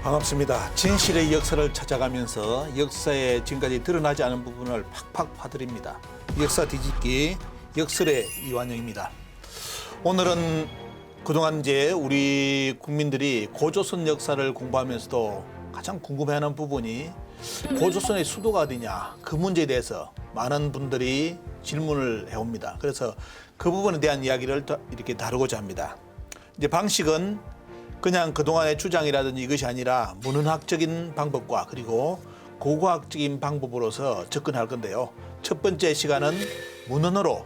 반갑습니다. 진실의 역사를 찾아가면서 역사에 지금까지 드러나지 않은 부분을 팍팍 파드립니다. 역사 뒤집기 역설의 이완영입니다. 오늘은 그동안 이제 우리 국민들이 고조선 역사를 공부하면서도 가장 궁금해하는 부분이 고조선의 수도가 어디냐, 그 문제에 대해서 많은 분들이 질문을 해옵니다. 그래서 그 부분에 대한 이야기를 이렇게 다루고자 합니다. 이제 방식은 그냥 그동안의 주장이라든지 이것이 아니라 문헌학적인 방법과 그리고 고고학적인 방법으로서 접근할 건데요. 첫 번째 시간은 문헌으로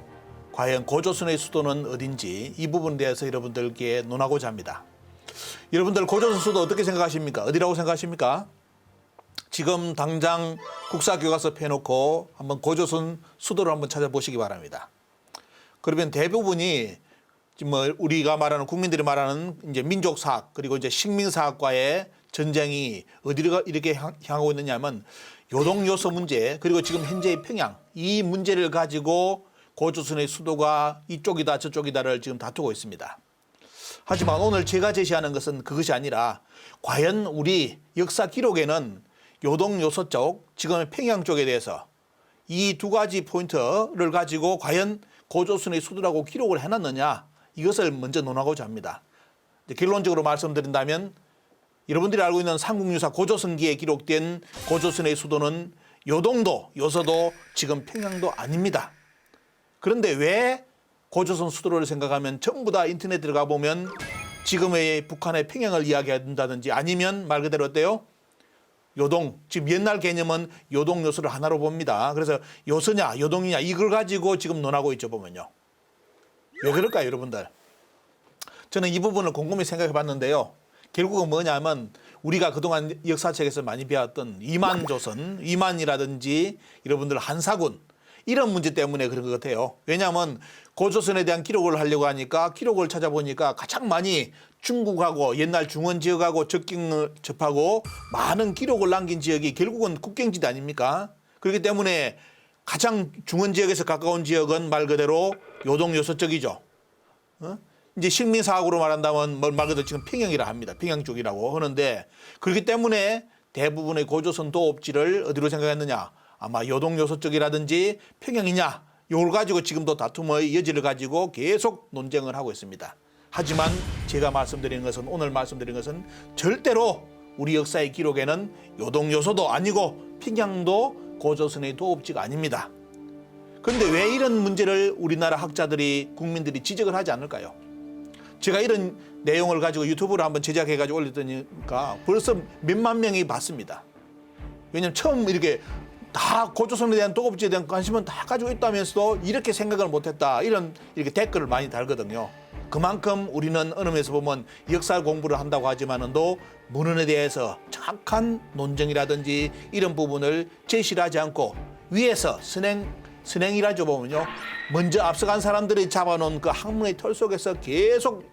과연 고조선의 수도는 어딘지 이 부분에 대해서 여러분들께 논하고자 합니다. 여러분들 고조선 수도 어떻게 생각하십니까? 어디라고 생각하십니까? 지금 당장 국사교과서 펴놓고 한번 고조선 수도를 한번 찾아보시기 바랍니다. 그러면 대부분이 뭐 우리가 말하는 국민들이 말하는 이제 민족사학 그리고 이제 식민사학과의 전쟁이 어디로 이렇게 향하고 있느냐면 요동요소 문제 그리고 지금 현재의 평양 이 문제를 가지고 고조선의 수도가 이쪽이다 저쪽이다를 지금 다투고 있습니다. 하지만 오늘 제가 제시하는 것은 그것이 아니라 과연 우리 역사 기록에는 요동요소 쪽 지금의 평양 쪽에 대해서 이 두 가지 포인트를 가지고 과연 고조선의 수도라고 기록을 해놨느냐 이것을 먼저 논하고자 합니다. 결론적으로 말씀드린다면 여러분들이 알고 있는 삼국유사 고조선기에 기록된 고조선의 수도는 요동도 요서도 지금 평양도 아닙니다. 그런데 왜 고조선 수도를 생각하면 전부 다 인터넷 들어가 보면 지금의 북한의 평양을 이야기한다든지 아니면 말 그대로 어때요? 요동, 지금 옛날 개념은 요동 요소를 하나로 봅니다. 그래서 요서냐 요동이냐 이걸 가지고 지금 논하고 있죠 보면요. 왜 그럴까요, 여러분들? 저는 이 부분을 곰곰이 생각해 봤는데요. 결국은 뭐냐면 우리가 그동안 역사책에서 많이 배웠던 이만조선, 이만이라든지 여러분들 한사군 이런 문제 때문에 그런 것 같아요. 왜냐하면 고조선에 대한 기록을 하려고 하니까 기록을 찾아보니까 가장 많이 중국하고 옛날 중원 지역하고 접경을 접하고 많은 기록을 남긴 지역이 결국은 국경지대 아닙니까? 그렇기 때문에 가장 중원 지역에서 가까운 지역은 말 그대로 요동 요서 쪽이죠. 이제 식민사학으로 말한다면 말 그대로 지금 평양이라 합니다. 평양 쪽이라고 하는데 그렇기 때문에 대부분의 고조선 도읍지를 어디로 생각했느냐? 아마 요동 요서 쪽이라든지 평양이냐? 이걸 가지고 지금도 다툼의 여지를 가지고 계속 논쟁을 하고 있습니다. 하지만 제가 말씀드리는 것은 오늘 말씀드리는 것은 절대로 우리 역사의 기록에는 요동 요소도 아니고 평양도 고조선의 도읍지가 아닙니다. 그런데 왜 이런 문제를 우리나라 학자들이 국민들이 지적을 하지 않을까요? 제가 이런 내용을 가지고 유튜브로 한번 제작해가지고 올렸더니까 벌써 몇만 명이 봤습니다. 왜냐하면 처음 이렇게 다 고조선에 대한 도읍지에 대한 관심은 다 가지고 있다면서도 이렇게 생각을 못했다 이렇게 댓글을 많이 달거든요. 그만큼 우리는 어느 면에서 보면 역사 공부를 한다고 하지만도 문헌에 대해서 정확한 논쟁이라든지 이런 부분을 제시를 하지 않고 위에서 선행이라죠 보면요. 먼저 앞서간 사람들이 잡아놓은 그 학문의 틀 속에서 계속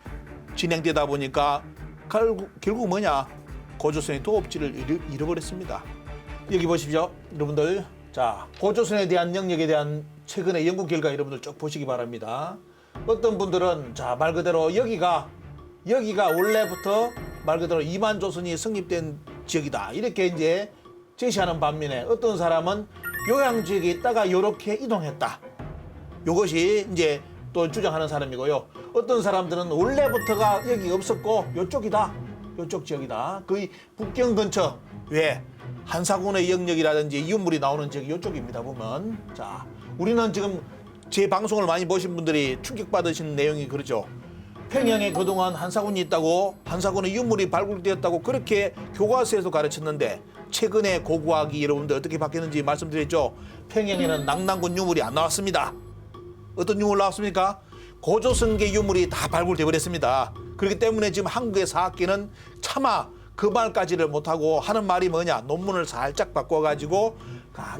진행되다 보니까 결국 뭐냐? 고조선의 도읍지를 잃어버렸습니다. 여기 보십시오. 여러분들. 자, 고조선에 대한 영역에 대한 최근의 연구 결과 여러분들 쭉 보시기 바랍니다. 어떤 분들은 자, 말 그대로 여기가 원래부터 말 그대로 이만조선이 성립된 지역이다. 이렇게 이제 제시하는 반면에 어떤 사람은 요양지역에 있다가 이렇게 이동했다. 이것이 이제 또 주장하는 사람이고요. 어떤 사람들은 원래부터가 여기 없었고 이쪽이다. 이쪽 지역이다. 거의 북경 근처. 왜? 한사군의 영역이라든지 이웃물이 나오는 지역이 이쪽입니다. 보면. 자, 우리는 지금 제 방송을 많이 보신 분들이 충격받으신 내용이 그러죠. 평양에 그동안 한사군이 있다고 한사군의 유물이 발굴되었다고 그렇게 교과서에서 가르쳤는데 최근에 고고학이 여러분들 어떻게 바뀌었는지 말씀드렸죠. 평양에는 낙랑군 유물이 안 나왔습니다. 어떤 유물 나왔습니까? 고조선계 유물이 다 발굴돼 버렸습니다. 그렇기 때문에 지금 한국의 사학계는 차마 그 말까지를 못하고 하는 말이 뭐냐? 논문을 살짝 바꿔가지고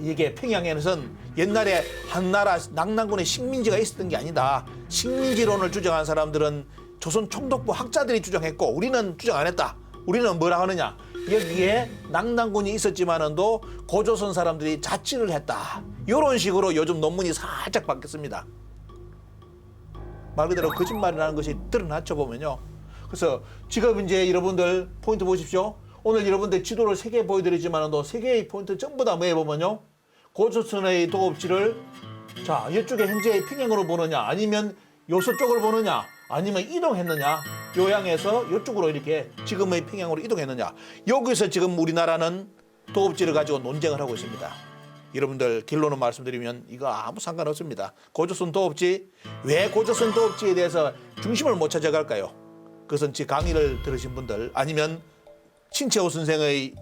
이게 평양에는 옛날에 한나라 낙랑군의 식민지가 있었던 게 아니다. 식민지론을 주장한 사람들은 조선 총독부 학자들이 주장했고 우리는 주장 안 했다. 우리는 뭐라 하느냐? 여기에 낙랑군이 있었지만도 고조선 사람들이 자치를 했다. 이런 식으로 요즘 논문이 살짝 바뀌었습니다. 말 그대로 거짓말이라는 것이 드러났죠 보면요. 그래서 지금 이제 여러분들 포인트 보십시오. 오늘 여러분들 지도를 3개 보여드리지만도 3개의 포인트 전부 다 뭐해 보면요. 고조선의 도읍지를 자 이쪽에 현재 평양으로 보느냐 아니면 요서 쪽을 보느냐 아니면 이동했느냐 요양에서 이쪽으로 이렇게 지금의 평양으로 이동했느냐 여기서 지금 우리나라는 도읍지를 가지고 논쟁을 하고 있습니다. 여러분들 결론을 말씀드리면 이거 아무 상관없습니다. 고조선 도읍지 왜 고조선 도읍지에 대해서 중심을 못 찾아갈까요? 그것은 제 강의를 들으신 분들 아니면 신채호 선생의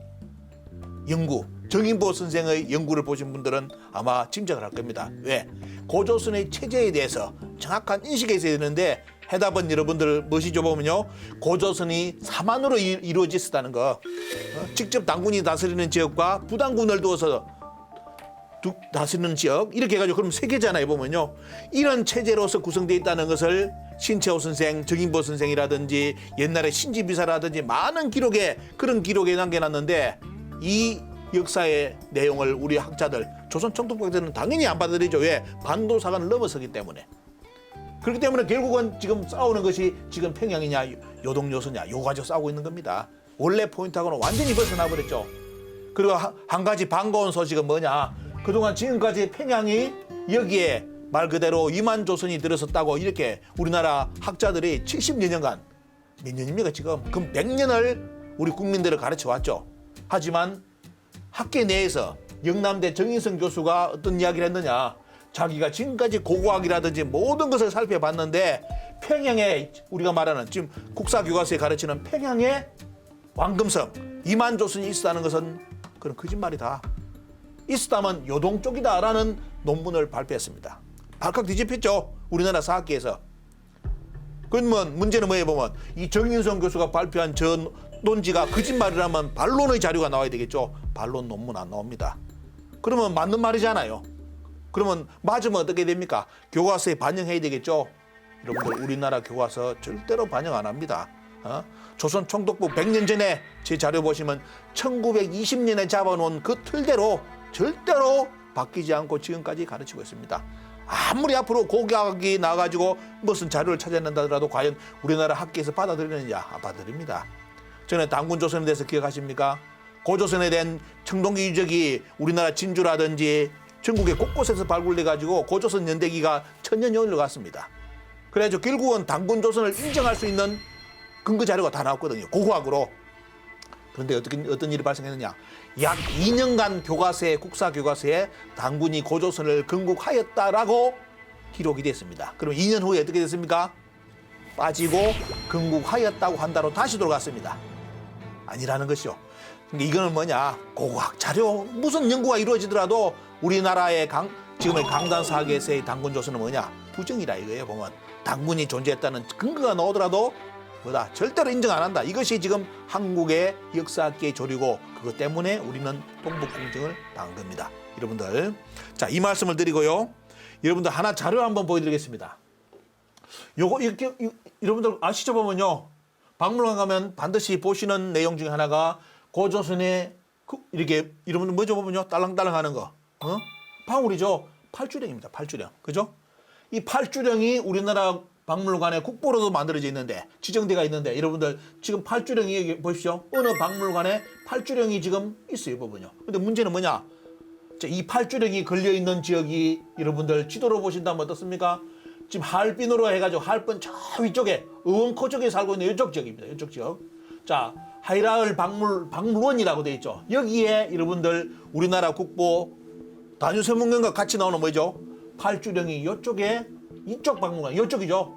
연구 정인보 선생의 연구를 보신 분들은 아마 짐작을 할 겁니다. 왜? 고조선의 체제에 대해서 정확한 인식이 있어야 되는데 해답은 여러분들 무엇이죠 보면요. 고조선이 사만으로 이루어졌다는 거. 직접 당군이 다스리는 지역과 부당군을 두어서 다스리는 지역 이렇게 해가지고 그럼 3개잖아요 보면요. 이런 체제로서 구성되어 있다는 것을 신채호 선생, 정인보 선생이라든지 옛날에 신지비사라든지 많은 그런 기록에 남겨놨는데 이 역사의 내용을 우리 학자들 조선 청동학자들은 당연히 안 받아들이죠. 왜? 반도사관을 넘어서기 때문에. 그렇기 때문에 결국은 지금 싸우는 것이 지금 평양이냐 요동요서냐 요 가지고 싸우고 있는 겁니다. 원래 포인트하고는 완전히 벗어나 버렸죠. 그리고 한 가지 반가운 소식은 뭐냐. 그동안 지금까지 평양이 여기에 말 그대로 이만조선이 들어섰다고 이렇게 우리나라 학자들이 70여 년간 몇 년입니까 지금? 그럼 100년을 우리 국민들을 가르쳐 왔죠. 하지만 학계 내에서 영남대 정인성 교수가 어떤 이야기를 했느냐. 자기가 지금까지 고고학이라든지 모든 것을 살펴봤는데 평양에 우리가 말하는 지금 국사교과서에 가르치는 평양에 왕금성, 이만조선이 있었다는 것은 그런 거짓말이다. 있었다면 요동 쪽이다라는 논문을 발표했습니다. 발칵 뒤집혔죠. 우리나라 사학계에서. 그러면 문제는 뭐에 보면 이 정인성 교수가 발표한 저 논지가 거짓말이라면 반론의 자료가 나와야 되겠죠. 반론 논문 안 나옵니다. 그러면 맞는 말이잖아요. 그러면 맞으면 어떻게 됩니까? 교과서에 반영해야 되겠죠. 여러분들 우리나라 교과서 절대로 반영 안 합니다. 조선 총독부 100년 전에 제 자료 보시면 1920년에 잡아놓은 그 틀대로 절대로 바뀌지 않고 지금까지 가르치고 있습니다. 아무리 앞으로 고고학이 나와가지고 무슨 자료를 찾아낸다더라도 과연 우리나라 학계에서 받아들이느냐? 안 받아들입니다. 전에 당군조선에 대해서 기억하십니까? 고조선에 대한 청동기 유적이 우리나라 진주라든지 전국의 곳곳에서 발굴돼가지고 고조선 연대기가 천년이 올라갔습니다. 그래가지고 결국은 당군조선을 인정할 수 있는 근거 자료가 다 나왔거든요. 고고학으로. 그런데 어떤 일이 발생했느냐. 약 2년간 국사 교과서에 당군이 고조선을 건국하였다라고 기록이 됐습니다. 그럼 2년 후에 어떻게 됐습니까? 빠지고 건국하였다고 한다로 다시 돌아갔습니다. 아니라는 것이죠. 그러니까 이거는 뭐냐. 고고학 자료 무슨 연구가 이루어지더라도 우리나라의 지금의 강단사학에서의 당군조선은 뭐냐. 부정이라 이거예요. 보면 당군이 존재했다는 근거가 나오더라도 뭐다 절대로 인정 안 한다. 이것이 지금 한국의 역사학계의 조리고 그것 때문에 우리는 동북공정을 당한 겁니다. 여러분들 자, 이 말씀을 드리고요. 여러분들 하나 자료 한번 보여드리겠습니다. 요거 이렇게 여러분들 아시죠? 보면요. 박물관 가면 반드시 보시는 내용 중에 하나가 고조선의 이렇게 여러분들 뭐죠? 보면요. 딸랑딸랑 하는 거. 방울이죠. 팔주령입니다. 팔주령. 그죠? 이 팔주령이 우리나라 박물관에 국보로도 만들어져 있는데 지정대가 있는데 여러분들 지금 팔주령이 보십시오. 어느 박물관에 팔주령이 지금 있어요. 보면요. 근데 문제는 뭐냐? 이 팔주령이 걸려있는 지역이 여러분들 지도로 보신다면 어떻습니까? 지금 하얼빈으로 해가지고 하얼빈 저 위쪽에 의원코 쪽에 살고 있는 이쪽 지역입니다. 이쪽 지역. 자, 하이라을 박물원이라고 되어 있죠. 여기에 여러분들 우리나라 국보 단유설문경과 같이 나오는 뭐죠? 팔주령이 이쪽에 이쪽 박물관, 이쪽이죠.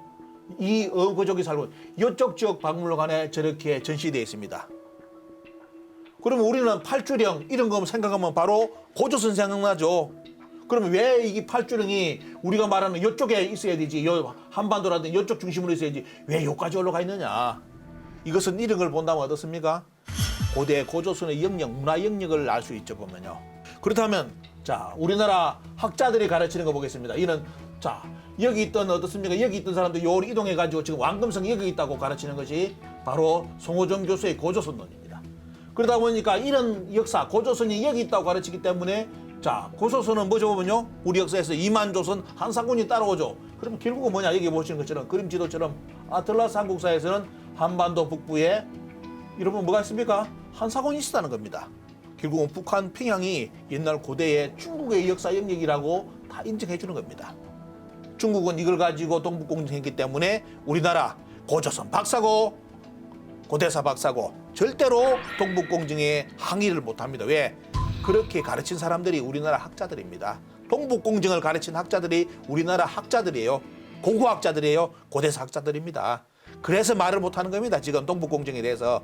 이 의원코쪽이 살고 이쪽 지역 박물관에 저렇게 전시되어 있습니다. 그러면 우리는 팔주령 이런 거 생각하면 바로 고조선 생각나죠. 그러면 왜 이 팔주령이 우리가 말하는 이쪽에 있어야 되지? 한반도라든지 이쪽 중심으로 있어야지. 왜 여기까지 올라가 있느냐? 이것은 이런 걸 본다면 어떻습니까? 고대 고조선의 영역, 문화 영역을 알 수 있죠. 보면요. 그렇다면 자, 우리나라 학자들이 가르치는 거 보겠습니다. 이는 자, 여기 있던 어떻습니까? 여기 있던 사람들 요리 이동해가지고 지금 왕금성이 여기 있다고 가르치는 것이 바로 송호정 교수의 고조선론입니다. 그러다 보니까 이런 역사, 고조선이 여기 있다고 가르치기 때문에 자, 고조선은 뭐죠 보면요? 우리 역사에서 이만조선 한상군이 따라오죠. 그럼 결국은 뭐냐? 여기 보시는 것처럼 그림 지도처럼 아틀라스 한국사에서는 한반도 북부에 여러분 뭐가 있습니까? 한사곤이 있었다는 겁니다. 결국은 북한 평양이 옛날 고대의 중국의 역사 영역이라고 다 인정해 주는 겁니다. 중국은 이걸 가지고 동북공정했기 때문에 우리나라 고조선 박사고 고대사 박사고 절대로 동북공정에 항의를 못합니다. 왜? 그렇게 가르친 사람들이 우리나라 학자들입니다. 동북공정을 가르친 학자들이 우리나라 학자들이에요. 고고학자들이에요. 고대사 학자들입니다. 그래서 말을 못하는 겁니다. 지금 동북공정에 대해서.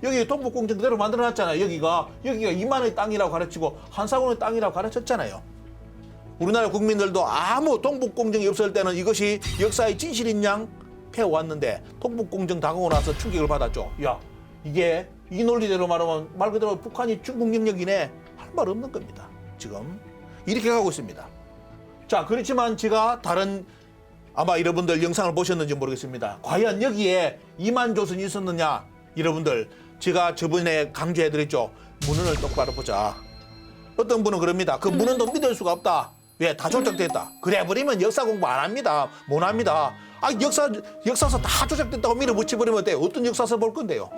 여기 동북공정 그대로 만들어놨잖아요. 여기가 이만의 땅이라고 가르치고 한사곤의 땅이라고 가르쳤잖아요. 우리나라 국민들도 아무 동북공정이 없을 때는 이것이 역사의 진실인 양 패워왔는데 동북공정 당하고 나서 충격을 받았죠. 야, 이게 이 논리대로 말하면 말 그대로 북한이 중국 영역이네 할 말 없는 겁니다. 지금 이렇게 가고 있습니다. 자, 그렇지만 제가 다른 아마 여러분들 영상을 보셨는지 모르겠습니다. 과연 여기에 이만조선이 있었느냐? 여러분들 제가 저번에 강조해드렸죠. 문헌을 똑바로 보자. 어떤 분은 그럽니다. 그 문헌도 믿을 수가 없다. 왜? 다 조작됐다. 그래버리면 역사 공부 안 합니다. 못 합니다. 아, 역사서 다 조작됐다고 밀어붙여버리면 어때요? 어떤 역사서 볼 건데요?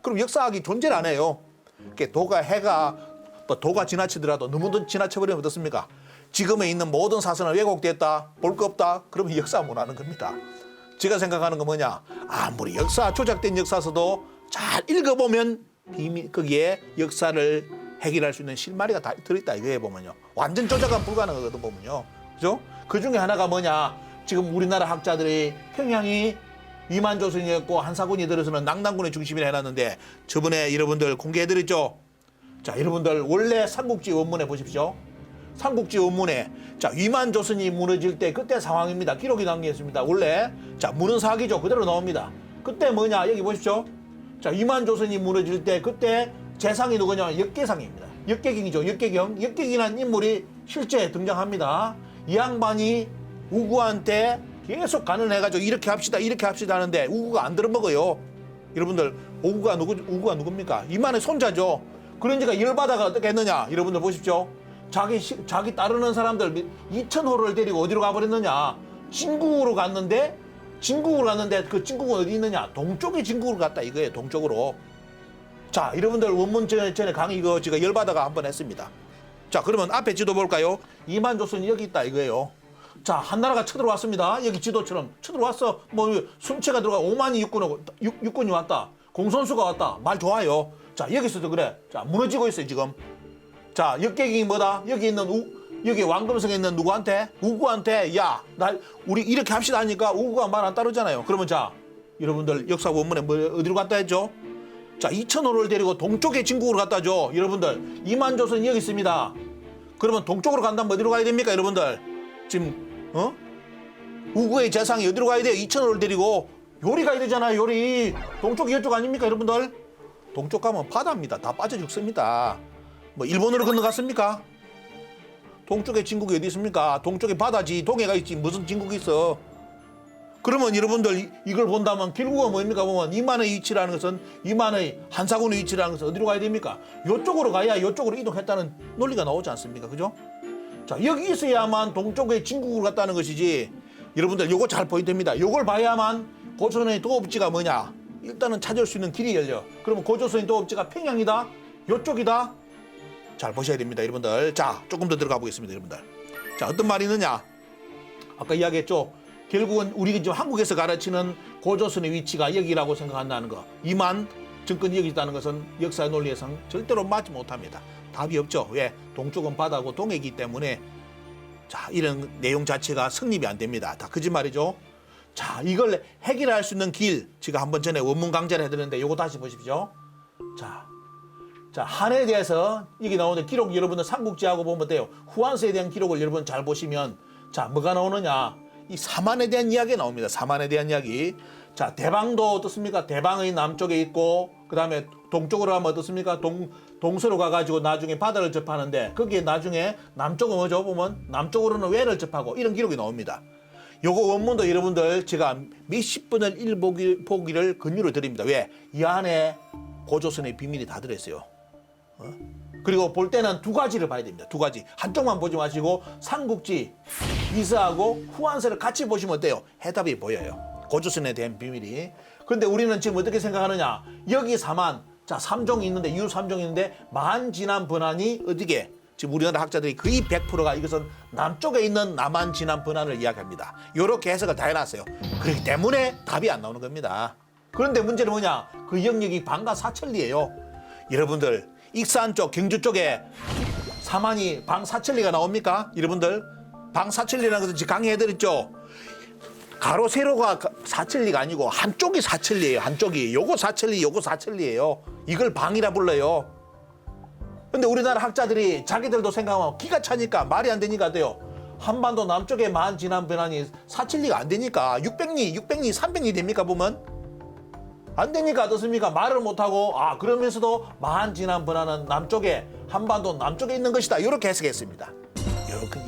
그럼 역사학이 존재를 안 해요. 도가 지나치더라도 너무 지나쳐버리면 어떻습니까? 지금에 있는 모든 사선은 왜곡됐다, 볼 거 없다, 그러면 역사 못 하는 겁니다. 제가 생각하는 건 뭐냐? 아무리 조작된 역사서도 잘 읽어보면 거기에 역사를 해결할 수 있는 실마리가 다 들어있다 이거에 보면요. 완전 조작은 불가능하거든 보면요. 그죠? 그 중에 하나가 뭐냐? 지금 우리나라 학자들이 평양이 이만조선이었고 한사군이 들어서는 낙난군의 중심이라 해놨는데 저번에 여러분들 공개해드렸죠? 자, 여러분들 원래 삼국지 원문에 보십시오. 삼국지 원문에 자, 위만조선이 무너질 때 그때 상황입니다. 기록이 남겨있습니다. 원래 자, 문헌사기죠. 그대로 나옵니다. 그때 뭐냐? 여기 보십시오. 자, 위만조선이 무너질 때 그때 재상이 누구냐? 역계상입니다. 역계경이죠. 역계경이라는 인물이 실제 등장합니다. 이 양반이 우구한테 계속 간언해가지고 이렇게 합시다 하는데 우구가 안 들어먹어요. 여러분들 우구가 누굽니까? 이만의 손자죠. 그러니까 열받아가 어떻게 했느냐? 여러분들 보십시오. 자기 따르는 사람들 2,000호를 데리고 어디로 가버렸느냐? 진국으로 갔는데 그 진국은 어디 있느냐? 동쪽에 진국으로 갔다 이거예요. 동쪽으로. 자, 여러분들 원문 전에 강의 이거 제가 열받아가 한번 했습니다. 자, 그러면 앞에 지도 볼까요? 이만조선이 여기 있다 이거예요. 자, 한나라가 쳐들어왔습니다. 여기 지도처럼 쳐들어왔어. 뭐 순체가 들어가 5만이 육군이 왔다. 공선수가 왔다. 말 좋아요. 자, 여기서도 그래. 자, 무너지고 있어요 지금. 자, 역객이 뭐다? 여기 왕금성에 있는 누구한테? 우구한테 야, 우리 이렇게 합시다 하니까 우구가 말 안 따르잖아요. 그러면 자, 여러분들 역사 원문에 어디로 갔다 했죠? 자, 2,000호를 데리고 동쪽에 진국으로 갔다 줘. 여러분들 이만조선이 여기 있습니다. 그러면 동쪽으로 간다면 어디로 가야 됩니까 여러분들? 지금 우구의 재상이 어디로 가야 돼요? 2,000호를 데리고 요리 가야 되잖아요. 요리. 동쪽이 이쪽 아닙니까 여러분들? 동쪽 가면 바다입니다. 다 빠져 죽습니다. 뭐 일본으로 건너갔습니까? 동쪽에 진국이 어디 있습니까? 동쪽에 바다지, 동해가 있지 무슨 진국이 있어. 그러면 여러분들 이걸 본다면 결국은 뭡니까 보면 이만의 위치라는 것은 이만의 한사군의 위치라는 것은 어디로 가야 됩니까? 이쪽으로 가야 이쪽으로 이동했다는 논리가 나오지 않습니까? 그죠? 자, 여기 있어야만 동쪽에 진국으로 갔다는 것이지. 여러분들 요거 잘 포인트입니다. 요걸 봐야만 고조선의 도읍지가 뭐냐? 일단은 찾을 수 있는 길이 열려. 그러면 고조선의 도읍지가 평양이다? 요쪽이다? 잘 보셔야 됩니다, 여러분들. 자, 조금 더 들어가 보겠습니다, 여러분들. 자, 어떤 말이 있느냐? 아까 이야기했죠. 결국은 우리 지금 한국에서 가르치는 고조선의 위치가 여기라고 생각한다는 거. 이만 정권이 여기 있다는 것은 역사의 논리에서는 절대로 맞지 못합니다. 답이 없죠. 왜? 동쪽은 바다고 동해이기 때문에 자, 이런 내용 자체가 성립이 안 됩니다. 다 거짓말이죠. 자, 이걸 해결할 수 있는 길 제가 한번 전에 원문 강좌를 해드렸는데 요거 다시 보십시오. 자, 한에 대해서 이게 나오는데 기록 여러분들 삼국지하고 보면 돼요. 후한서에 대한 기록을 여러분 잘 보시면 자, 뭐가 나오느냐? 이 사만에 대한 이야기가 나옵니다. 사만에 대한 이야기. 자, 대방도 어떻습니까? 대방의 남쪽에 있고 그다음에 동쪽으로 가면 어떻습니까? 동서로 가가지고 나중에 바다를 접하는데 거기에 나중에 남쪽은 뭐죠? 보면 남쪽으로는 외를 접하고 이런 기록이 나옵니다. 요거 원문도 여러분들 제가 몇십 분을 보기를 권유를 드립니다. 왜? 이 안에 고조선의 비밀이 다 들어있어요. 그리고 볼 때는 두 가지를 봐야 됩니다. 두 가지. 한쪽만 보지 마시고 삼국지, 이서하고 후한서를 같이 보시면 어때요? 해답이 보여요. 고조선에 대한 비밀이. 근데 우리는 지금 어떻게 생각하느냐? 여기 사만, 자, 3종이 있는데, 이유 3종이 있는데, 만진암 번안이 어디게? 지금 우리나라 학자들이 거의 100%가 이것은 남쪽에 있는 남한진암 번안을 이야기합니다. 이렇게 해석을 다 해놨어요. 그렇기 때문에 답이 안 나오는 겁니다. 그런데 문제는 뭐냐? 그 영역이 방가 사천리예요. 여러분들, 익산 쪽, 경주 쪽에 사만이 방사천리가 나옵니까? 여러분들, 방사천리라는 것은 지금 강의해드렸죠? 가로 세로가 사천리가 아니고 한쪽이 사천리예요. 한쪽이. 요거 사천리, 요거 사천리예요. 이걸 방이라 불러요. 근데 우리나라 학자들이 자기들도 생각하면 기가 차니까 말이 안 되니까 돼요. 한반도 남쪽에 만진암 번안이 사천리가 안 되니까 600리, 300리 됩니까 보면? 안 되니까 어떻습니까? 말을 못하고 그러면서도 만진암 번안은 남쪽에, 한반도 남쪽에 있는 것이다. 이렇게 해석했습니다.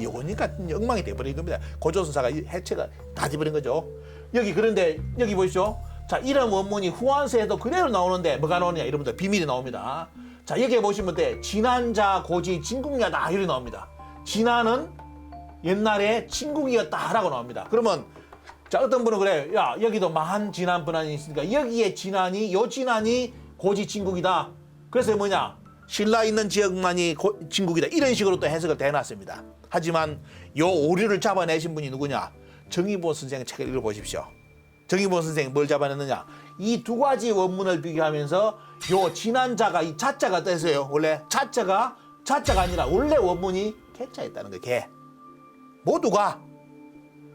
요거니까 엉망이 돼버린 겁니다. 고조선사가 해체가 다 돼버린 거죠. 그런데 여기 보십시오. 자, 이름 원문이 후한세에도 그대로 나오는데 뭐가 나오느냐? 여러분들 비밀이 나옵니다. 자, 여기에 보시면 돼. 진한자 고지 진국야다 이렇게 나옵니다. 진한은 옛날에 진국이었다라고 나옵니다. 그러면 자, 어떤 분은 그래요. 야, 여기도 만진암 번안이 있으니까 여기에 진한이, 요 진한이 고지 진국이다. 그래서 뭐냐? 신라 있는 지역만이 진국이다. 이런 식으로 또 해석을 대놨습니다. 하지만 요 오류를 잡아내신 분이 누구냐? 정의보 선생의 책을 읽어보십시오. 정의보 선생이 뭘 잡아냈느냐? 이 두 가지 원문을 비교하면서 요 진한자가 이 자자가 어떠세요? 원래 자자가 아니라 원래 원문이 개자였다는 거예요. 개. 모두가.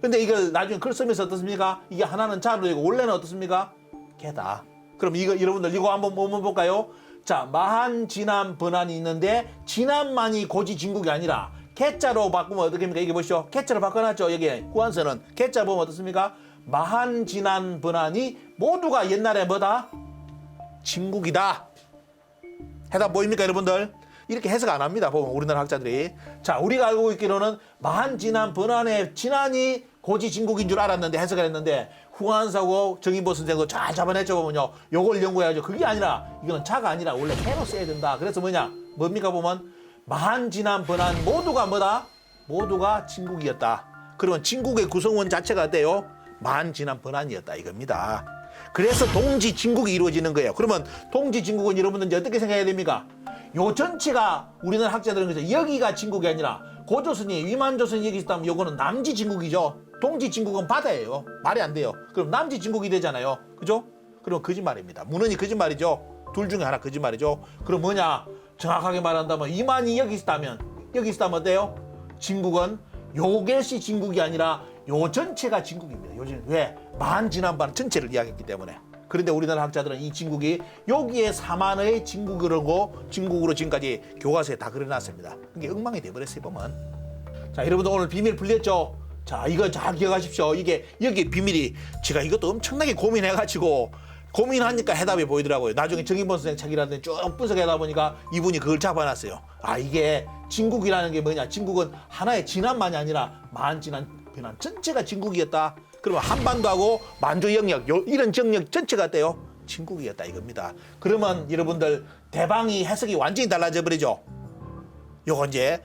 근데 이걸 나중에 글 쓰면서 어떻습니까? 이게 하나는 자로 되고 원래는 어떻습니까? 개다. 그럼 여러분들 이거 한번 볼까요? 자, 만진암 번안이 있는데 진암만이 고지 진국이 아니라 개자로 바꾸면 어떻게 합니까? 이게 보시죠. 개자로 바꿔놨죠. 여기 후한서는 개자 보면 어떻습니까? 만진암 번안이 모두가 옛날에 뭐다? 진국이다. 해답 보입니까 여러분들? 이렇게 해석 안 합니다. 보면 우리나라 학자들이. 자, 우리가 알고 있기로는 만진암 번안의 진안이 고지 진국인 줄 알았는데 해석을 했는데 후한사고 정인보 선생도 잘 잡아냈죠. 보면요. 요걸 연구해야죠. 그게 아니라 이거는 자가 아니라 원래 개로 써야 된다. 그래서 뭡니까 보면 만진암 번안 모두가 뭐다? 모두가 진국이었다. 그러면 진국의 구성원 자체가 어때요? 만진암 번안이었다 이겁니다. 그래서 동지 진국이 이루어지는 거예요. 그러면 동지 진국은 여러분들 이제 어떻게 생각해야 됩니까? 요 전체가 우리나라 학자들은 그래서 여기가 진국이 아니라 고조선이 위만조선이 여기 있다면 요거는 남지 진국이죠. 동지 진국은 바다예요. 말이 안 돼요. 그럼 남지 진국이 되잖아요. 그죠? 그럼 거짓말입니다. 문헌이 거짓말이죠. 둘 중에 하나 거짓말이죠. 그럼 뭐냐? 정확하게 말한다면 이만이 여기 있다면 어때요? 진국은 요것이 진국이 아니라 요 전체가 진국입니다. 요즘 왜? 만진암번 전체를 이야기했기 때문에. 그런데 우리나라 학자들은 이 진국이 여기에 사만의 진국으로 지금까지 교과서에 다 그려놨습니다. 그게 엉망이 돼버렸어요 보면. 자, 여러분들 오늘 비밀 풀렸죠? 자, 이거 잘 기억하십시오. 이게 여기 비밀이 제가 이것도 엄청나게 고민해가지고 고민하니까 해답이 보이더라고요. 나중에 정인보 선생 책이라든지 쭉 분석하다 보니까 이분이 그걸 잡아놨어요. 이게 진국이라는 게 뭐냐? 진국은 하나의 진암만이 아니라 만진암 번안 전체가 진국이었다. 그러면 한반도하고 만주 영역 이런 정역 전체가 어때요? 진국이었다 이겁니다. 그러면 여러분들 대방이 해석이 완전히 달라져 버리죠. 요거 이게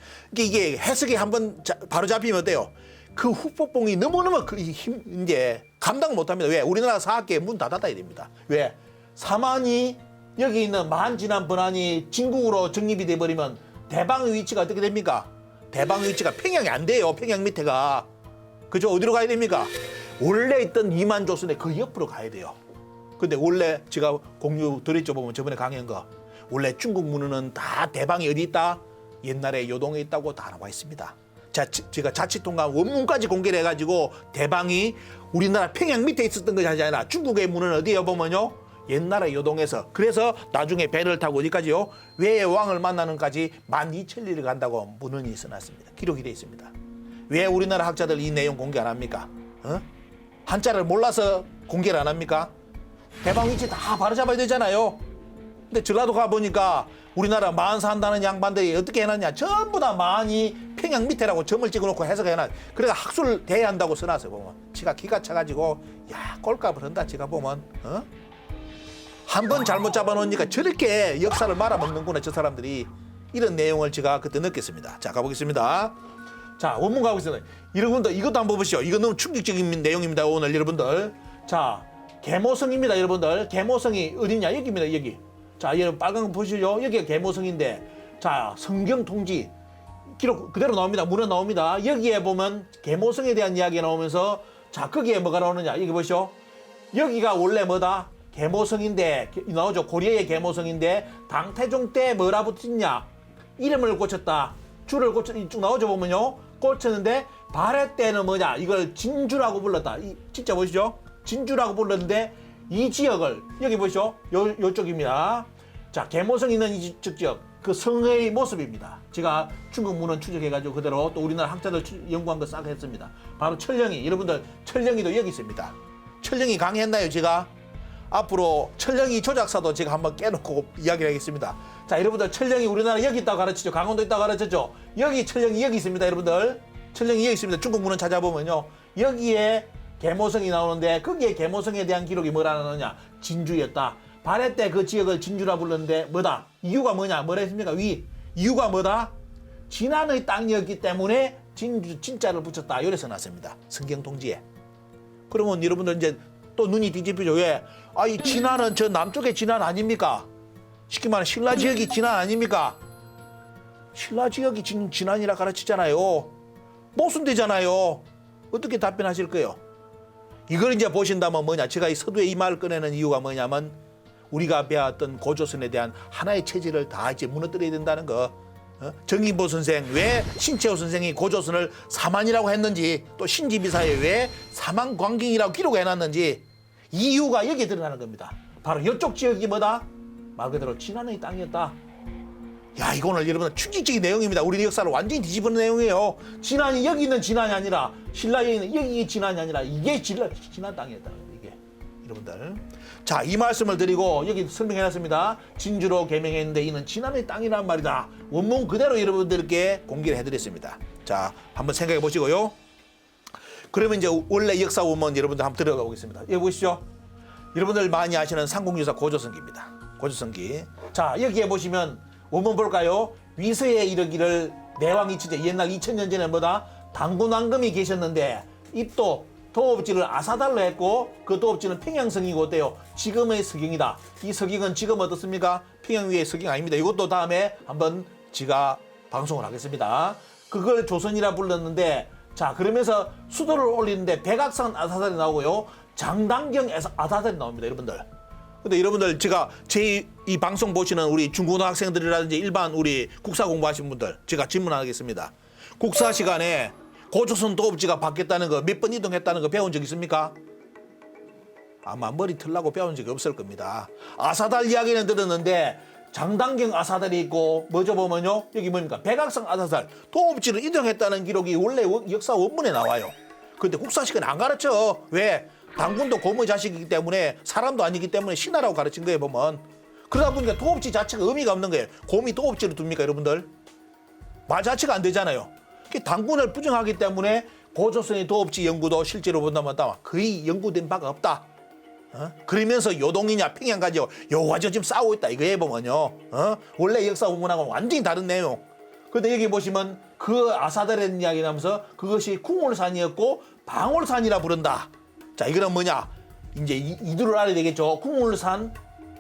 해석이 한번 바로 잡히면 어때요? 그 후폭풍이 너무너무 이제 감당 못합니다. 왜? 우리나라 사학계에 문 닫아야 됩니다. 왜? 사만이 여기 있는 만진암 번안이 진국으로 정립이 돼버리면 대방의 위치가 어떻게 됩니까? 대방의 위치가 평양이 안 돼요. 평양 밑에가. 그죠? 어디로 가야 됩니까? 원래 있던 이만조선의 그 옆으로 가야 돼요. 근데 원래 제가 공유 드렸죠. 보면 저번에 강의한 거. 원래 중국 문헌은 다 대방이 어디 있다? 옛날에 요동에 있다고 다 나와 있습니다. 제가 자치통감 원문까지 공개를 해가지고 대방이 우리나라 평양 밑에 있었던 것이 아니라 중국의 문헌은 어디에 보면요? 옛날에 요동에서. 그래서 나중에 배를 타고 어디까지요? 외의 왕을 만나는까지 12,000리를 간다고 문헌이 써놨습니다. 기록이 되어 있습니다. 왜 우리나라 학자들 이 내용 공개 안 합니까? 한자를 몰라서 공개를 안 합니까? 대방 위치 다 바로잡아야 되잖아요. 근데 전라도 가보니까 우리나라 만 산다는 양반들이 어떻게 해놨냐? 전부 다 만이 평양 밑에라고 점을 찍어놓고 해석해놨. 그래가 학술 대회한다고 써놨어요. 보면 지가 기가 차가지고 꼴값을 한다. 지가 보면 한 번 잘못 잡아놓으니까 저렇게 역사를 말아먹는구나 저 사람들이. 이런 내용을 제가 그때 느꼈습니다. 자, 가보겠습니다. 자, 원문 가보겠습니다. 여러분들 이것도 한번 보시죠. 이거 너무 충격적인 내용입니다. 오늘 여러분들. 자, 계모성입니다. 여러분들. 계모성이 어디냐? 여기입니다. 여기. 자, 여러분 빨간 거 보시죠. 여기가 계모성인데, 자, 성경 통지 기록 그대로 나옵니다. 문에 나옵니다. 여기에 보면 계모성에 대한 이야기가 나오면서, 자, 거기에 뭐가 나오느냐? 여기 보시죠. 여기가 원래 뭐다? 계모성인데, 나오죠. 고려의 계모성인데, 당태종 때 뭐라 붙었냐? 이름을 고쳤다. 줄을 쭉 나오죠. 보면요. 고쳤는데, 발해 때는 뭐냐? 이걸 진주라고 불렀다. 진짜 보시죠. 진주라고 불렀는데, 이 지역을, 여기 보시죠. 요쪽입니다. 자, 계모성 있는 이 지역, 그 성의 모습입니다. 제가 중국 문헌 추적해가지고 그대로 또 우리나라 학자들 연구한 거 싹 했습니다. 바로 철령이, 여러분들 철령이도 여기 있습니다. 철령이 강의했나요, 제가? 앞으로 철령이 조작사도 제가 한번 깨놓고 이야기를 하겠습니다. 자, 여러분들 철령이 우리나라 여기 있다고 가르치죠. 강원도 있다고 가르쳤죠. 여기 철령이 여기 있습니다, 여러분들. 철령이 여기 있습니다. 중국 문헌 찾아보면요. 여기에 계모성이 나오는데, 거기에 계모성에 대한 기록이 뭐라느냐? 진주였다. 발해 때 그 지역을 진주라 불렀는데 뭐다? 이유가 뭐냐? 뭐라 했습니까? 이유가 뭐다? 진안의 땅이었기 때문에 진자를 붙였다. 이래서 났습니다. 성경 통지에. 그러면 여러분들 이제 또 눈이 뒤집히죠. 왜? 이 진안은 저 남쪽의 진안 아닙니까? 쉽게 말하면 신라 지역이 진안 아닙니까? 신라 지역이 진안이라 가르치잖아요. 모순되잖아요. 어떻게 답변하실 거예요? 이걸 이제 보신다면 뭐냐? 제가 이 서두에 이 말을 꺼내는 이유가 뭐냐면, 우리가 배웠던 고조선에 대한 하나의 체질을 다 이제 무너뜨려야 된다는 거. 정인보 선생, 왜 신채호 선생이 고조선을 사만이라고 했는지, 또 신지비사에 왜 사만광경이라고 기록해놨는지, 이유가 여기에 드러나는 겁니다. 바로 이쪽 지역이 뭐다? 말 그대로 진안의 땅이었다. 야, 이거 오늘 여러분 충격적인 내용입니다. 우리 역사를 완전히 뒤집어는 내용이에요. 진안이 여기 있는 진안이 아니라, 신라에 있는 여기 진안이 아니라, 이게 진안 땅이었다. 이게 여러분들. 자, 이 말씀을 드리고 여기 설명해놨습니다. 진주로 개명했는데 이는 진안의 땅이란 말이다. 원문 그대로 여러분들께 공개를 해드렸습니다. 자, 한번 생각해 보시고요. 그러면 이제 원래 역사 원문 여러분들 한번 들어가 보겠습니다. 여기 보시죠. 여러분들 많이 아시는 삼국유사 고조선기입니다. 고조선기. 자, 여기에 보시면 원문 볼까요? 위서에 이르기를 내왕이 치제, 옛날 2000년 전에 뭐다? 당군왕금이 계셨는데 입도 도읍지를 아사달로 했고, 그 도읍지는 평양성이고 어때요? 지금의 서경이다. 이 서경은 지금 어떻습니까? 평양 위의 서경 아닙니다. 이것도 다음에 한번 제가 방송을 하겠습니다. 그걸 조선이라 불렀는데, 자, 그러면서 수도를 올리는데 백악산 아사달이 나오고요. 장당경 아사달이 나옵니다, 여러분들. 근데 여러분들, 제가 제 이 방송 보시는 우리 중고등학생들이라든지 일반 우리 국사 공부하신 분들, 제가 질문하겠습니다. 국사 시간에 고조선 도읍지가 바뀌었다는 거, 몇 번 이동했다는 거 배운 적 있습니까? 아마 머리 틀라고 배운 적이 없을 겁니다. 아사달 이야기는 들었는데, 장당경 아사달이 있고, 뭐죠 보면요, 여기 뭡니까? 백악산 아사달, 도읍지를 이동했다는 기록이 원래 역사 원문에 나와요. 근데 국사 시간에 안 가르쳐. 왜? 당군도 고모의 자식이기 때문에, 사람도 아니기 때문에 신하라고 가르친 거예요, 보면. 그러다 보니까 도읍지 자체가 의미가 없는 거예요. 곰이 도읍지를 둡니까, 여러분들? 말 자체가 안 되잖아요. 당군을 부정하기 때문에 고조선의 도읍지 연구도 실제로 본다면 거의 연구된 바가 없다. 그러면서 요동이냐 평양 가지고 요 과정 지금 싸우고 있다. 이거에 보면요. 원래 역사 원문하고는 완전히 다른 내용. 그런데 여기 보시면 그 아사달의 이야기 나면서 그것이 궁울산이었고 방울산이라 부른다. 자, 이거는 뭐냐? 이제 이들을 알아야 되겠죠. 궁울산,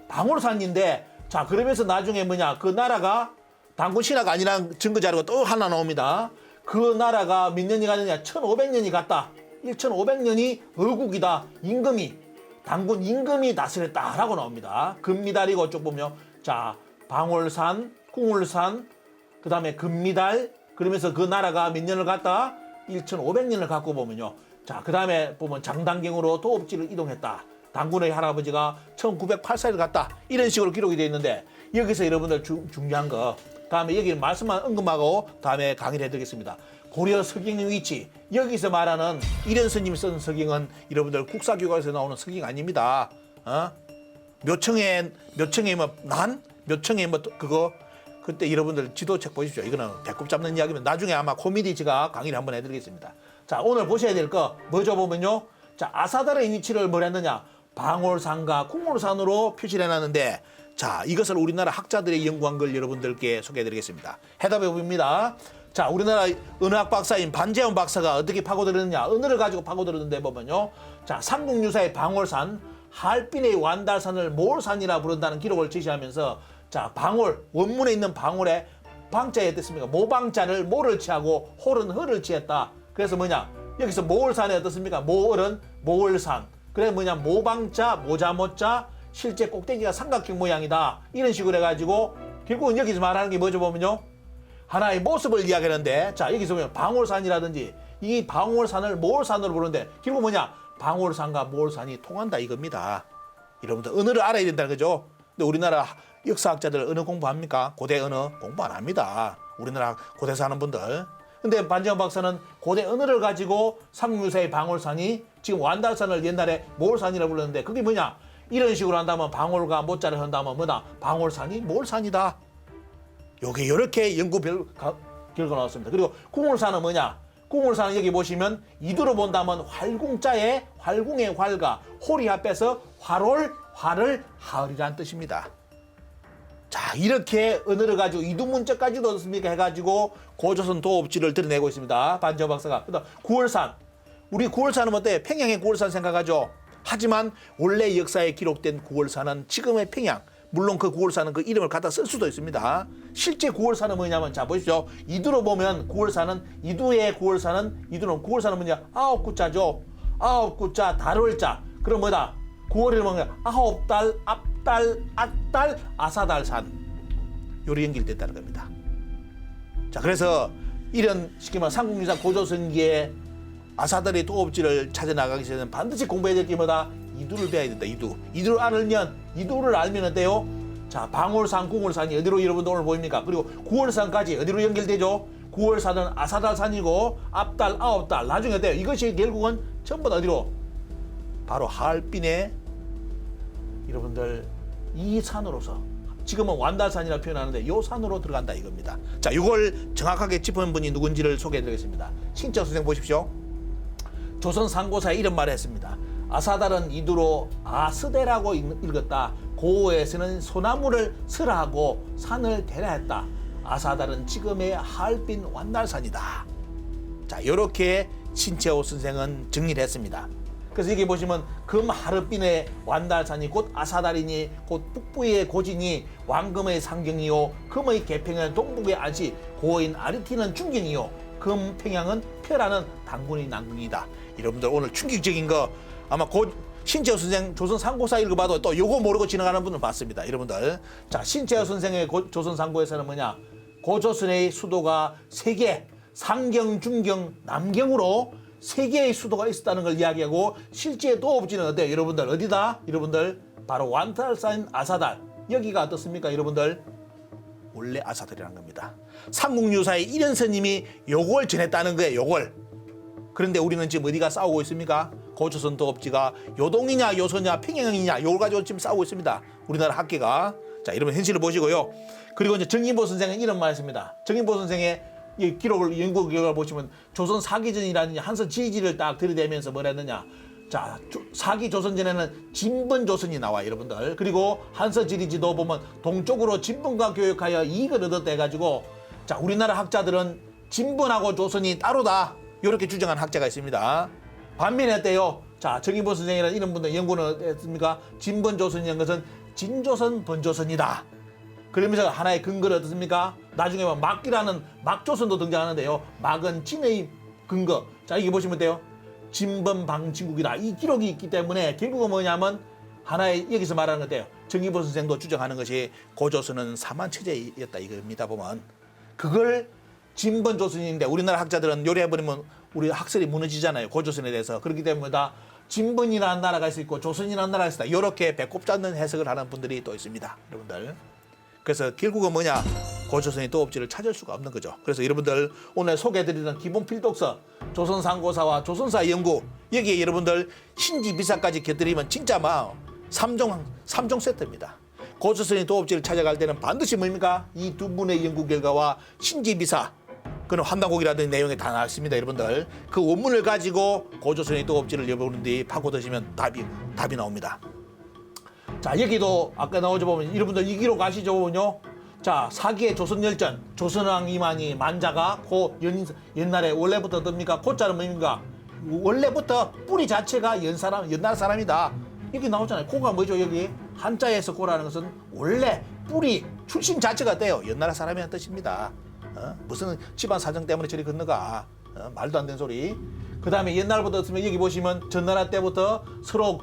방울산인데, 자, 그러면서 나중에 뭐냐? 그 나라가 당군 신하가 아니라는 증거 자료가 또 하나 나옵니다. 그 나라가 몇 년이 가느냐? 1500년이 갔다. 1500년이 어국이다. 임금이, 당군 임금이 다스렸다라고 나옵니다. 금미달이고 쭉 보면, 자, 방울산, 궁울산, 그 다음에 금미달, 그러면서 그 나라가 몇 년을 갔다? 1500년을 갖고 보면요. 자, 그 다음에 보면 장당경으로 도읍지를 이동했다. 당군의 할아버지가 1908살을 갔다. 이런 식으로 기록이 되어 있는데, 여기서 여러분들 중요한 거, 다음에 여기 말씀만 언급하고 다음에 강의를 해드리겠습니다. 고려 서경의 위치, 여기서 말하는 이런 스님이 쓴 서경은 여러분들 국사교과서에서 나오는 서경 아닙니다. 묘청에 뭐 난? 묘청에 뭐 그거, 그때 여러분들 지도책 보십시오. 이거는 배꼽 잡는 이야기면 나중에 아마 코미디 제가 강의를 한번 해드리겠습니다. 자, 오늘 보셔야 될 거 뭐죠 보면요. 자, 아사달의 위치를 뭘 했느냐? 방울산과 궁울산으로 표시를 해놨는데, 자, 이것을 우리나라 학자들이 연구한 걸 여러분들께 소개해드리겠습니다. 해답해 봅니다. 자, 우리나라 은학 박사인 반재원 박사가 어떻게 파고들었느냐? 은을 가지고 파고들었는데 보면요. 자, 삼국유사의 방울산, 하얼빈의 완달산을 모올산이라 부른다는 기록을 제시하면서 자, 방울, 원문에 있는 방울에 방자에 어떻습니까? 모방자를 모를 취하고 홀은 허를 취했다. 그래서 뭐냐? 여기서 모올산에 어떻습니까? 모을은 모올산. 그래 뭐냐? 모방자, 모자모자, 실제 꼭대기가 삼각형 모양이다. 이런 식으로 해가지고 결국은 여기서 말하는 게 뭐죠 보면요? 하나의 모습을 이야기하는데 자 여기서 보면 방울산이라든지 이 방울산을 모올산으로 부르는데 결국 뭐냐? 방울산과 모올산이 통한다 이겁니다. 여러분들 언어를 알아야 된다는 거죠. 근데 우리나라 역사학자들 언어 공부합니까? 고대 언어 공부 안 합니다. 우리나라 고대 사는 분들. 근데 반지영 박사는 고대 언어를 가지고 삼국유사의 방울산이 지금 완달산을 옛날에 모올산이라고 불렀는데 그게 뭐냐? 이런 식으로 한다면 방울과 모자를 한다면 뭐다? 방울산이 모올산이다. 요게 이렇게 연구 결과 나왔습니다. 그리고 궁울산은 뭐냐? 궁울산은 여기 보시면 이두로 본다면 활궁자에 활궁의 활과 홀이 합해서 활홀, 활을 하을이라는 뜻입니다. 자 이렇게 언어를 가지고 이두문자까지도 어떻습니까? 해가지고 고조선 도읍지를 드러내고 있습니다. 반지영 박사가. 그다음 구월산. 우리 구월산은 어때요? 평양의 구월산 생각하죠. 하지만 원래 역사에 기록된 구월산은 지금의 평양. 물론 그 구월산은 그 이름을 갖다 쓸 수도 있습니다. 실제 구월산은 뭐냐면 자 보십시오. 이두로 보면 구월산은 이두의 구월산은 이두는 구월산은 뭐냐? 아홉 구자죠. 아홉 구자 달월자. 그럼 뭐다? 구월이 뭐냐? 아홉 달 앞달 앞달 아사달산. 요리 연결됐다는 겁니다. 자 그래서 이런 쉽게 말하면 삼국유사 고조선기에 아사달의 도읍지를 찾아 나가기 전에는 반드시 공부해야 될 게 뭐다? 이두를 배워야 된다. 이두를 알면 어때요? 자 방울산, 궁울산이 어디로 여러분들 오늘 보입니까? 그리고 구월산까지 어디로 연결되죠? 구월산은 아사달산이고 앞달, 아홉달 나중에 어때요? 이것이 결국은 전부 다 어디로? 바로 하얼빈의 여러분들 이 산으로서 지금은 완달산이라 표현하는데 이 산으로 들어간다 이겁니다. 자 이걸 정확하게 짚은 분이 누군지를 소개해드리겠습니다. 신채호 선생 보십시오. 조선 상고사에 이런 말을 했습니다. 아사달은 이두로 아스대라고 읽었다. 고어에서는 소나무를 설하고 산을 대라했다. 아사달은 지금의 하얼빈 완달산이다. 자 이렇게 신채호 선생은 정리를 했습니다. 그래서 여기 보시면 금하얼빈의 완달산이 곧 아사달이니 곧 북부의 고진이 왕금의 상경이요 금의 개평은 동북의 안시 고어인 아르티는 중경이요 금평양은 펴라는 당군의 난궁이다. 여러분들 오늘 충격적인 거 아마 신채호 선생 조선 상고사 읽어봐도 또 요거 모르고 지나가는 분은 봤습니다. 여러분들 자 신채호 선생의 조선 상고에서는 뭐냐? 고조선의 수도가 세 개 상경, 중경, 남경으로 세 개의 수도가 있었다는 걸 이야기하고 실제 도읍지는 어때요? 여러분들 어디다? 여러분들 바로 완달산 아사달 여기가 어떻습니까? 여러분들 원래 아사달이라는 겁니다. 삼국유사의 이련서님이 요걸 전했다는 거예요. 요걸. 그런데 우리는 지금 어디가 싸우고 있습니까? 고조선 도읍지가 요동이냐 요소냐 평양이냐 요걸 가지고 지금 싸우고 있습니다. 우리나라 학계가. 자 여러분 현실을 보시고요. 그리고 이제 정인보 선생은 이런 말 했습니다. 정인보 선생의 이 기록을 연구 결과를 보시면 조선 사기전이라는 한서 지지를 딱 들이대면서 뭐라 했느냐? 자 사기 조선전에는 진번 조선이 나와 여러분들. 그리고 한서 지리지도 보면 동쪽으로 진번과 교역하여 이익을 얻었다 해가지고 자 우리나라 학자들은 진번하고 조선이 따로다 이렇게 주장한 학자가 있습니다. 반면에 어때요? 자 정인보 선생이라는 이런 분들 연구는 했습니까? 진번 조선이라는 것은 진조선 번조선이다. 그러면서 하나의 근거를 어떻습니까? 나중에 막이라는 막조선도 등장하는데요. 막은 진의 근거. 자, 이게 보시면 돼요. 진번방진국이다. 이 기록이 있기 때문에 결국은 뭐냐면 하나의 여기서 말하는 건데요. 정인보 선생도 주장하는 것이 고조선은 사만체제였다 이겁니다. 보면 그걸 진번조선인데 우리나라 학자들은 요래해버리면 우리 학설이 무너지잖아요. 고조선에 대해서. 그렇기 때문에 다 진번이라는 나라가 있고 조선이라는 나라가 있다. 이렇게 배꼽 잡는 해석을 하는 분들이 또 있습니다. 여러분들. 그래서 결국은 뭐냐? 고조선의 도읍지를 찾을 수가 없는 거죠. 그래서 여러분들 오늘 소개해드리는 기본 필독서 조선상고사와 조선사 연구 여기에 여러분들 신지비사까지 곁들이면 진짜 막 3종 세트입니다. 고조선의 도읍지를 찾아갈 때는 반드시 뭡니까? 이 두 분의 연구 결과와 신지비사 그는 환단곡이라는 내용이 다 나왔습니다. 여러분들 그 원문을 가지고 고조선의 도읍지를 여러분들이 파고드시면 답이 나옵니다. 자 여기도 아까 나오죠 보면 여러분들 이 기록 아시죠 보면요. 자 사기의 조선열전 조선왕 이만희 만자가 옛날에 원래부터 뭡니까? 고자는 뭡니까? 원래부터 뿌리 자체가 옛날 사람이다. 여기 나오잖아요. 고가 뭐죠? 여기 한자에서 고라는 것은 원래 뿌리 출신 자체가 돼요. 옛나라 사람이란 뜻입니다. 무슨 집안 사정 때문에 저리 건너가. 말도 안 되는 소리. 그 다음에 옛날부터 어떻습니까? 여기 보시면 전나라 때부터 서로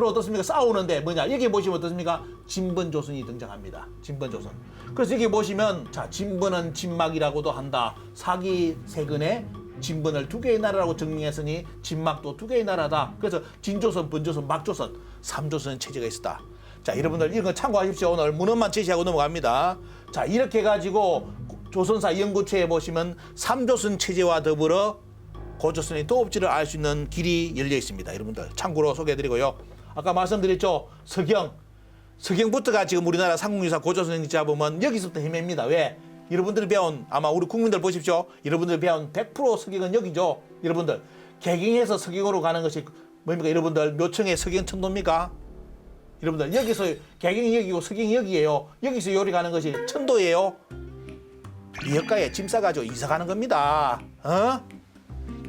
어떻습니까? 싸우는데 뭐냐? 여기 보시면 어떻습니까? 진번조선이 등장합니다. 진번조선. 그래서 여기 보시면 자, 진번은 진막이라고도 한다. 사기 세근에 진번을 두 개의 나라라고 증명했으니 진막도 두 개의 나라다. 그래서 진조선, 번조선, 막조선, 삼조선 체제가 있었다. 자, 여러분들 이런 거 참고하십시오. 오늘 문헌만 제시하고 넘어갑니다. 자, 이렇게 가지고 조선사 연구체에 보시면 삼조선 체제와 더불어 고조선의 도읍지를 알 수 있는 길이 열려 있습니다. 여러분들 참고로 소개해드리고요. 아까 말씀드렸죠. 서경부터가 지금 우리나라 삼국유사 고조선 잡으면 여기서부터 헤맵니다. 왜? 여러분들이 배운 아마 우리 국민들 보십시오. 여러분들이 배운 100% 서경은 여기죠. 여러분들 개경에서 서경으로 가는 것이 뭡니까? 여러분들 묘청의 서경천도입니까? 여러분들 여기서 개경이 여기고 서경이 여기예요. 여기서 요리 가는 것이 천도예요. 미역가에 짐 싸가지고 이사 가는 겁니다.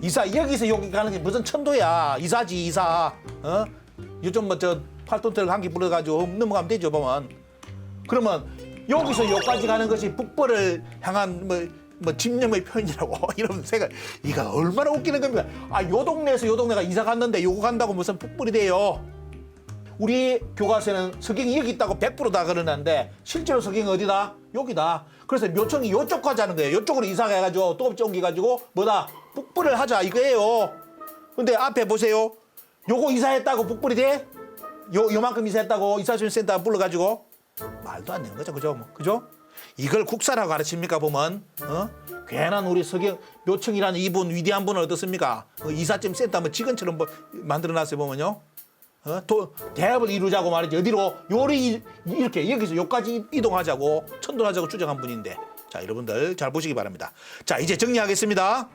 이사 여기서 여기 가는 게 무슨 천도야. 이사지 이사. 요즘 뭐 저 8톤트럭 한 개 불러가지고 넘어가면 되죠 보면. 그러면 여기서 여기까지 가는 것이 북벌을 향한 뭐 집념의 표현이라고. 이러면 생각 이거 얼마나 웃기는 겁니까? 아, 요 동네에서 요 동네가 이사 갔는데 요거 간다고 무슨 북벌이 돼요. 우리 교과서에는 서경이 여기 있다고 100%다 그러는데 실제로 서경이 어디다? 여기다. 그래서 묘청이 요쪽까지 하는 거예요. 요쪽으로 이사가가지고 도읍지 옮겨가지고 뭐다? 북벌을 하자 이거예요. 근데 앞에 보세요. 요거 이사했다고 북벌이 돼? 요만큼 이사했다고 이사주민센터 불러가지고 말도 안 되는 거죠. 그죠? 그죠? 이걸 국사라고 가르칩니까 보면 괜한 우리 서경 묘청이라는 이분 위대한 분은 어떻습니까? 이삿짐 센터 뭐 직원처럼 뭐 만들어놨어요 보면요. 대합을 이루자고 말이지. 어디로? 요리 이렇게 여기서 요까지 이동하자고 천도하자고 주장한 분인데. 자, 여러분들 잘 보시기 바랍니다. 자, 이제 정리하겠습니다.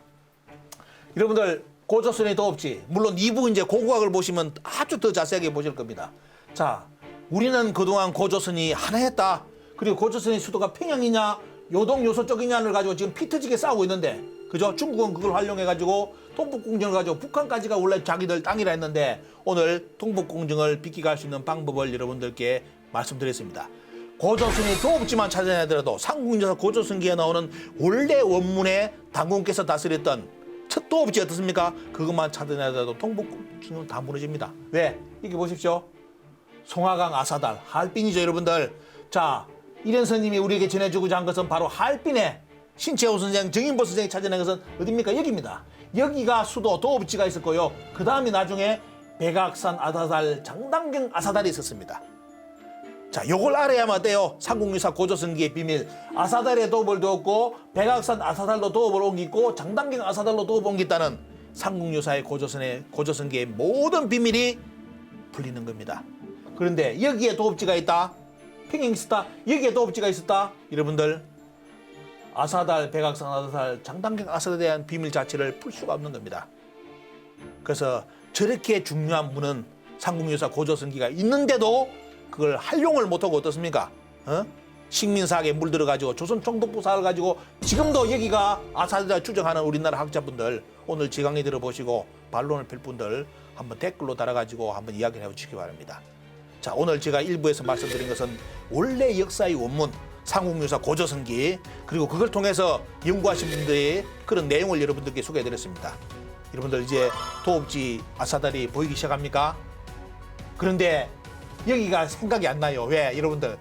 여러분들 고조선의 도읍지 물론 2부 이제 고고학을 보시면 아주 더 자세하게 보실 겁니다. 자, 우리는 그동안 고조선이 하나였다. 그리고 고조선의 수도가 평양이냐 요동 요소 쪽이냐를 가지고 지금 피 터지게 싸우고 있는데, 그죠? 중국은 그걸 활용해가지고 동북공정을 가지고 북한까지가 원래 자기들 땅이라 했는데 오늘 동북공정을 비키갈 수 있는 방법을 여러분들께 말씀드렸습니다. 고조선이 도읍지만 찾아내더라도 삼국유사 고조선기에 나오는 원래 원문에 당군께서 다스렸던 첫 도읍지 어떻습니까? 그것만 찾아내더라도 동북공정은 다 무너집니다. 왜? 이렇게 보십시오. 송하강 아사달 하얼빈이죠 여러분들. 자, 이련 선님이 우리에게 전해주고자 한 것은 바로 하얼빈에 신채호 선생, 정인보 선생이 찾아낸 것은 어디입니까? 여기입니다. 여기가 수도 도읍지가 있었고요. 그 다음에 나중에 백악산 아사달, 장당경 아사달이 있었습니다. 자, 요걸 알아야만 돼요. 삼국유사 고조선기의 비밀. 아사달에 도읍을 두었고 백악산 아사달로 도읍을 옮기고 장당경 아사달로 도읍을 옮겼다는 삼국유사의 고조선기의 모든 비밀이 풀리는 겁니다. 그런데 여기에 도읍지가 있다. 평양 있었다. 여기에 도읍지가 있었다. 여러분들 아사달, 백악산 아사달, 장당경 아사달에 대한 비밀 자체를 풀 수가 없는 겁니다. 그래서 저렇게 중요한 문은 삼국유사 고조선기가 있는데도 그걸 활용을 못하고 어떻습니까? 식민사학에 물들어가지고 조선 총독부사를 가지고 지금도 여기가 아사달이라 추정하는 우리나라 학자분들 오늘 제 강의 들어보시고 반론을 펼 분들 한번 댓글로 달아가지고 한번 이야기를 해주시기 바랍니다. 자, 오늘 제가 일부에서 말씀드린 것은 원래 역사의 원문 삼국유사 고조선기 그리고 그걸 통해서 연구하신 분들의 그런 내용을 여러분들께 소개해드렸습니다. 여러분들 이제 도읍지 아사달이 보이기 시작합니까? 그런데 여기가 생각이 안 나요. 왜? 여러분들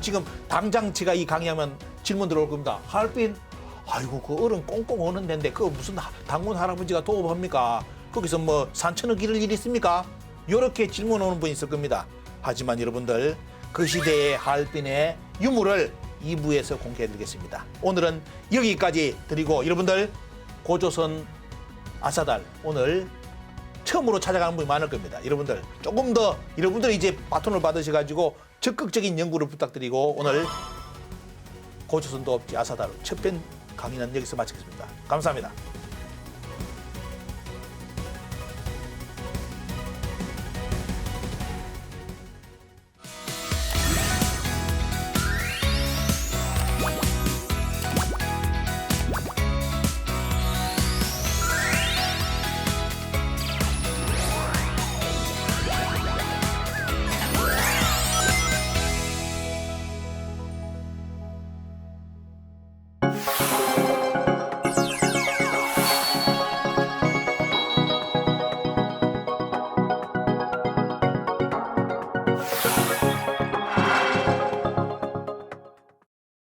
지금 당장 제가 이 강의하면 질문 들어올 겁니다. 하얼빈? 아이고 그 어른 꽁꽁 오는 데인데 그 무슨 당군 할아버지가 도읍합니까? 거기서 뭐 산천을 기를 일이 있습니까? 이렇게 질문 오는 분이 있을 겁니다. 하지만 여러분들 그 시대의 하얼빈의 유물을 2부에서 공개해드리겠습니다. 오늘은 여기까지 드리고 여러분들 고조선 아사달 오늘 처음으로 찾아가는 분이 많을 겁니다. 여러분들 조금 더 여러분들 이제 바톤을 받으셔가지고 적극적인 연구를 부탁드리고 오늘 고조선 도읍지 아사달 첫 편 강의는 여기서 마치겠습니다. 감사합니다.